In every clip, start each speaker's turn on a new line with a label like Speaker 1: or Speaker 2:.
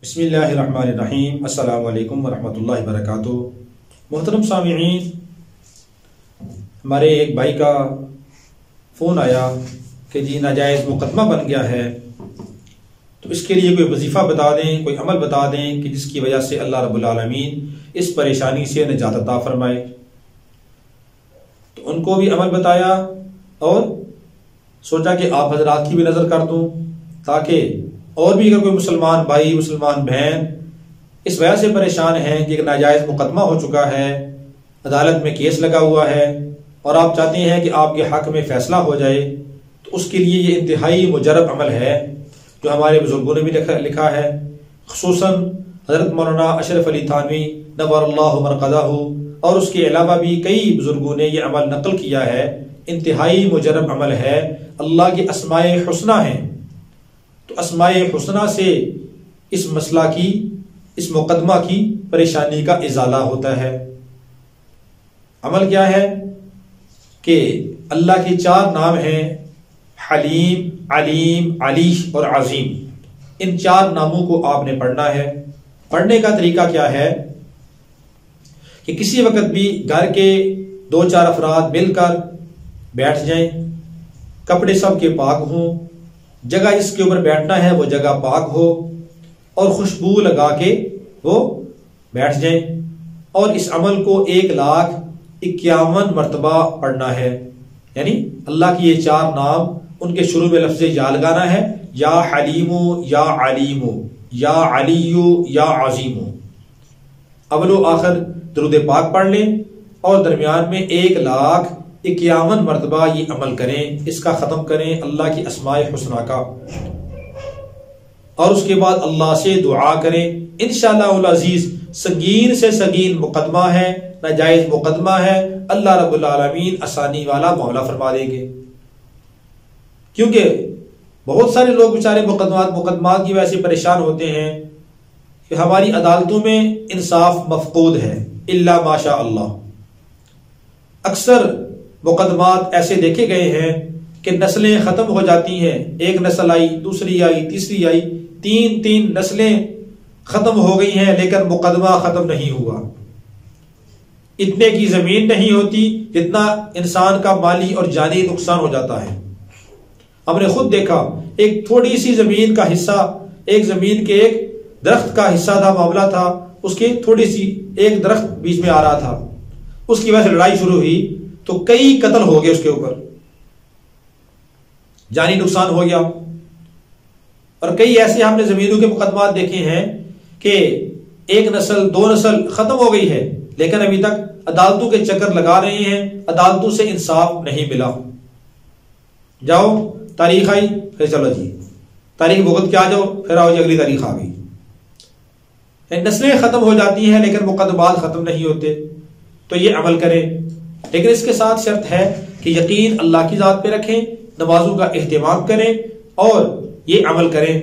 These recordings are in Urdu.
Speaker 1: بسم اللہ الرحمن الرحیم۔ السلام علیکم ورحمۃ اللہ وبرکاتہ۔ محترم سامعین، ہمارے ایک بھائی کا فون آیا کہ جی ناجائز مقدمہ بن گیا ہے، تو اس کے لیے کوئی وظیفہ بتا دیں، کوئی عمل بتا دیں کہ جس کی وجہ سے اللہ رب العالمین اس پریشانی سے نجات عطا فرمائے۔ تو ان کو بھی عمل بتایا اور سوچا کہ آپ حضرات کی بھی نظر کر دوں، تاکہ اور بھی اگر کوئی مسلمان بھائی مسلمان بہن اس وجہ سے پریشان ہیں کہ ایک ناجائز مقدمہ ہو چکا ہے، عدالت میں کیس لگا ہوا ہے اور آپ چاہتے ہیں کہ آپ کے حق میں فیصلہ ہو جائے، تو اس کے لیے یہ انتہائی مجرب عمل ہے جو ہمارے بزرگوں نے بھی لکھا ہے، خصوصاً حضرت مولانا اشرف علی تھانوی نور اللہ مرقدہ اور اس کے علاوہ بھی کئی بزرگوں نے یہ عمل نقل کیا ہے۔ انتہائی مجرب عمل ہے، اللہ کے اسماء حسنہ ہیں، تو اسماء حسنہ سے اس مسئلہ کی، اس مقدمہ کی پریشانی کا ازالہ ہوتا ہے۔ عمل کیا ہے کہ اللہ کے 4 نام ہیں، حلیم، علیم، علیش اور عظیم۔ ان 4 ناموں کو آپ نے پڑھنا ہے۔ پڑھنے کا طریقہ کیا ہے کہ کسی وقت بھی گھر کے 2-4 افراد مل کر بیٹھ جائیں، کپڑے سب کے پاک ہوں، جگہ جس کے اوپر بیٹھنا ہے وہ جگہ پاک ہو، اور خوشبو لگا کے وہ بیٹھ جائیں، اور اس عمل کو 1,51 مرتبہ پڑھنا ہے۔ یعنی اللہ کی یہ 4 نام، ان کے شروع میں لفظ یا لگانا ہے، یا حلیم، یا علیم، یا علی، یا عظیم۔ اول و آخر درود پاک پڑھ لیں اور درمیان میں 1,51 مرتبہ یہ عمل کریں، اس کا ختم کریں اللہ کی اسماء حسنہ کا، اور اس کے بعد اللہ سے دعا کریں۔ انشاءاللہ العزیز سنگین سے سنگین مقدمہ ہے، ناجائز مقدمہ ہے، اللہ رب العالمین آسانی والا معاملہ فرما دیں گے، کیونکہ بہت سارے لوگ بیچارے مقدمات کی وجہ سے پریشان ہوتے ہیں کہ ہماری عدالتوں میں انصاف مفقود ہے، الا ماشاء اللہ۔ اکثر مقدمات ایسے دیکھے گئے ہیں کہ نسلیں ختم ہو جاتی ہیں، ایک نسل آئی، دوسری آئی، تیسری آئی، 3 نسلیں ختم ہو گئی ہیں، لیکن مقدمہ ختم نہیں ہوا۔ اتنے کی زمین نہیں ہوتی جتنا انسان کا مالی اور جانی نقصان ہو جاتا ہے۔ ہم نے خود دیکھا، ایک تھوڑی سی زمین کا حصہ، ایک زمین کے ایک درخت کا حصہ تھا، معاملہ تھا، اس کی تھوڑی سی ایک درخت بیچ میں آ رہا تھا، اس کی وجہ سے لڑائی شروع ہوئی تو کئی قتل ہو گئے، اس کے اوپر جانی نقصان ہو گیا۔ اور کئی ایسے ہم نے زمینوں کے مقدمات دیکھے ہیں کہ 1 نسل 2 نسل ختم ہو گئی ہے، لیکن ابھی تک عدالتوں کے چکر لگا رہے ہیں، عدالتوں سے انصاف نہیں ملا۔ جاؤ تاریخ آئی، پھر چلو جی تاریخ بھگت کے آ جاؤ، پھر آؤ جی اگلی تاریخ آ گئی۔ نسلیں ختم ہو جاتی ہیں لیکن مقدمات ختم نہیں ہوتے۔ تو یہ عمل کریں، لیکن اس کے ساتھ شرط ہے کہ یقین اللہ کی ذات پہ رکھیں، نمازوں کا اہتمام کریں اور یہ عمل کریں۔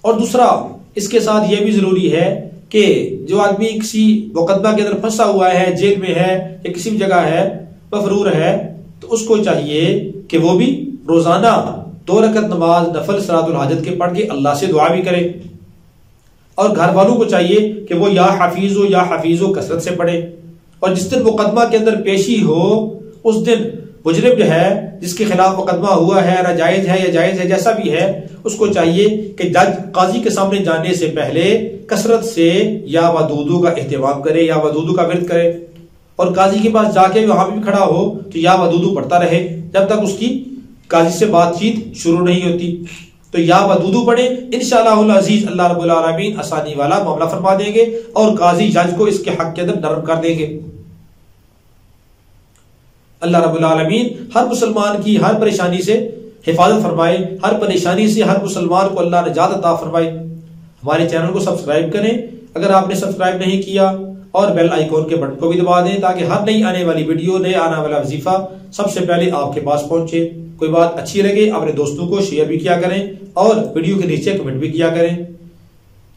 Speaker 1: اور دوسرا اس کے ساتھ یہ بھی ضروری ہے کہ جو آدمی کسی مقدمہ کے اندر پھنسا ہوا ہے، جیل میں ہے یا کسی بھی جگہ ہے، مفرور ہے، تو اس کو چاہیے کہ وہ بھی روزانہ 2 رکعت نماز نفل صلاۃ الحاجت کے پڑھ کے اللہ سے دعا بھی کرے، اور گھر والوں کو چاہیے کہ وہ یا حفیظ کثرت سے پڑھے، اور جس دن مقدمہ کے اندر پیشی ہو اس دن مجرم جو ہے، جس کے خلاف مقدمہ ہوا ہے، ناجائز ہے یا جائز ہے، جیسا بھی ہے، اس کو چاہیے کہ جج قاضی کے سامنے جانے سے پہلے کثرت سے یا ودودو کا اہتمام کرے، یا ودودو کا ورد کرے، اور قاضی کے پاس جا کے وہاں بھی کھڑا ہو تو یا ودودو پڑھتا رہے جب تک اس کی قاضی سے بات چیت شروع نہیں ہوتی۔ تو یا ودودو پڑھے، انشاءاللہ العزیز اللہ رب العالمین آسانی والا معاملہ فرما دیں گے، اور قاضی جج کو اس کے حق کے اندر نرم کر دیں گے۔ اللہ رب العالمین ہر مسلمان کی ہر پریشانی سے حفاظت فرمائے، ہر پریشانی سے ہر مسلمان کو اللہ نجات عطا فرمائے۔ ہمارے چینل کو سبسکرائب کریں اگر آپ نے سبسکرائب نہیں کیا، اور بیل آئیکن کے بٹن کو بھی دبا دیں تاکہ ہر نئی آنے والی ویڈیو، نئے آنے والا وظیفہ سب سے پہلے آپ کے پاس پہنچے۔ کوئی بات اچھی لگے اپنے دوستوں کو شیئر بھی کیا کریں، اور ویڈیو کے نیچے کمنٹ بھی کیا کریں،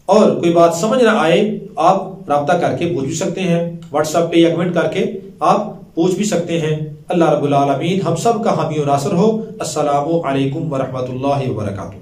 Speaker 1: اور کوئی بات سمجھ نہ آئے آپ رابطہ کر کے پوچھ بھی سکتے ہیں، واٹس ایپ پہ یا کمنٹ کر کے آپ پوچھ بھی سکتے ہیں۔ اللہ رب العالمین ہم سب کا حامی و ناصر ہو۔ السلام علیکم ورحمۃ اللہ وبرکاتہ۔